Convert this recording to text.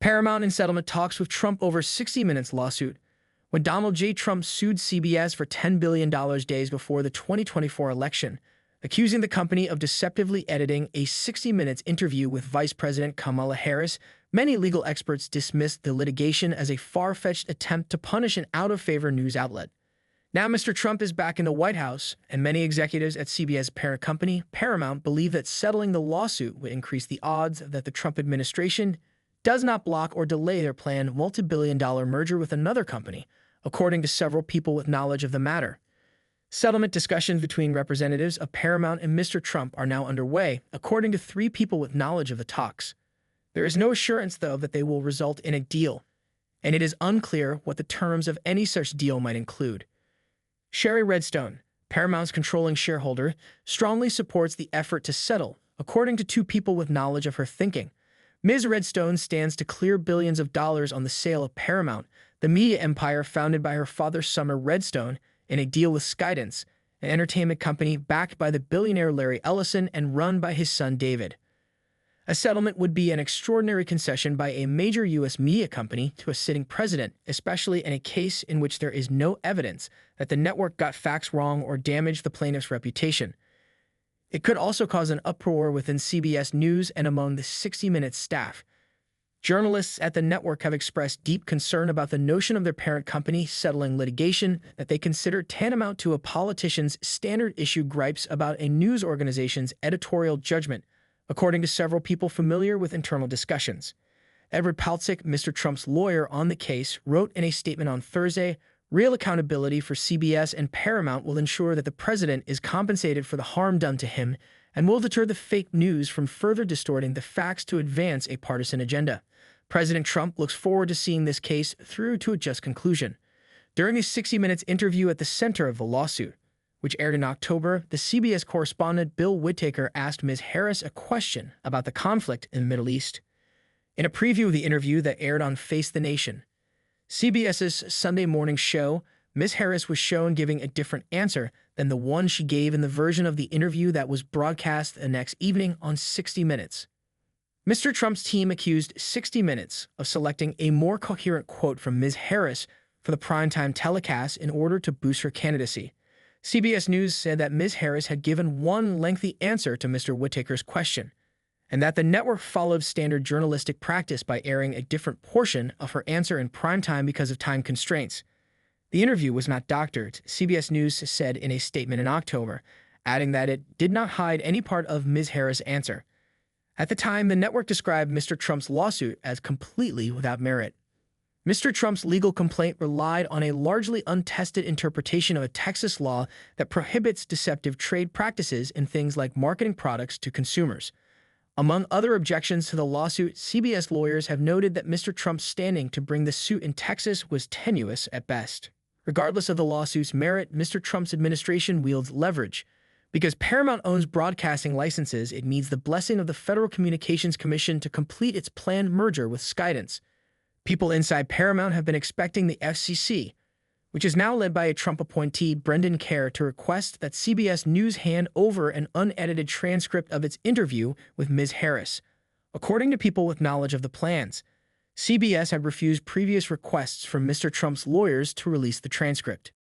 Paramount in settlement talks with Trump over 60 Minutes lawsuit. When Donald J. Trump sued CBS for $10 billion days before the 2024 election, accusing the company of deceptively editing a 60 Minutes interview with Vice President Kamala Harris, many legal experts dismissed the litigation as a far-fetched attempt to punish an out-of-favor news outlet. Now Mr. Trump is back in the White House, and many executives at CBS parent company, Paramount, believe that settling the lawsuit would increase the odds that the Trump administration does not block or delay their planned multi-billion-dollar merger with another company, according to several people with knowledge of the matter. Settlement discussions between representatives of Paramount and Mr. Trump are now underway, according to 3 people with knowledge of the talks. There is no assurance, though, that they will result in a deal, and it is unclear what the terms of any such deal might include. Sherry Redstone, Paramount's controlling shareholder, strongly supports the effort to settle, according to 2 people with knowledge of her thinking. Ms. Redstone stands to clear billions of dollars on the sale of Paramount, the media empire founded by her father Summer Redstone, in a deal with Skydance, an entertainment company backed by the billionaire Larry Ellison and run by his son David. A settlement would be an extraordinary concession by a major U.S. media company to a sitting president, especially in a case in which there is no evidence that the network got facts wrong or damaged the plaintiff's reputation. It could also cause an uproar within CBS News and among the 60 Minutes staff. Journalists at the network have expressed deep concern about the notion of their parent company settling litigation that they consider tantamount to a politician's standard-issue gripes about a news organization's editorial judgment, according to several people familiar with internal discussions. Edward Paltzik, Mr. Trump's lawyer on the case, wrote in a statement on Thursday, "Real accountability for CBS and Paramount will ensure that the president is compensated for the harm done to him and will deter the fake news from further distorting the facts to advance a partisan agenda." President Trump looks forward to seeing this case through to a just conclusion. During a 60 Minutes interview at the center of the lawsuit, which aired in October, the CBS correspondent Bill Whittaker asked Ms. Harris a question about the conflict in the Middle East. In a preview of the interview that aired on Face the Nation, CBS's Sunday morning show, Ms. Harris was shown giving a different answer than the one she gave in the version of the interview that was broadcast the next evening on 60 Minutes. Mr. Trump's team accused 60 Minutes of selecting a more coherent quote from Ms. Harris for the primetime telecast in order to boost her candidacy. CBS News said that Ms. Harris had given one lengthy answer to Mr. Whittaker's question, and that the network followed standard journalistic practice by airing a different portion of her answer in primetime because of time constraints. The interview was not doctored, CBS News said in a statement in October, adding that it did not hide any part of Ms. Harris' answer. At the time, the network described Mr. Trump's lawsuit as completely without merit. Mr. Trump's legal complaint relied on a largely untested interpretation of a Texas law that prohibits deceptive trade practices in things like marketing products to consumers. Among other objections to the lawsuit, CBS lawyers have noted that Mr. Trump's standing to bring the suit in Texas was tenuous at best. Regardless of the lawsuit's merit, Mr. Trump's administration wields leverage. Because Paramount owns broadcasting licenses, it needs the blessing of the Federal Communications Commission to complete its planned merger with Skydance. People inside Paramount have been expecting the FCC, which is now led by a Trump appointee, Brendan Kerr, to request that CBS News hand over an unedited transcript of its interview with Ms. Harris. According to people with knowledge of the plans, CBS had refused previous requests from Mr. Trump's lawyers to release the transcript.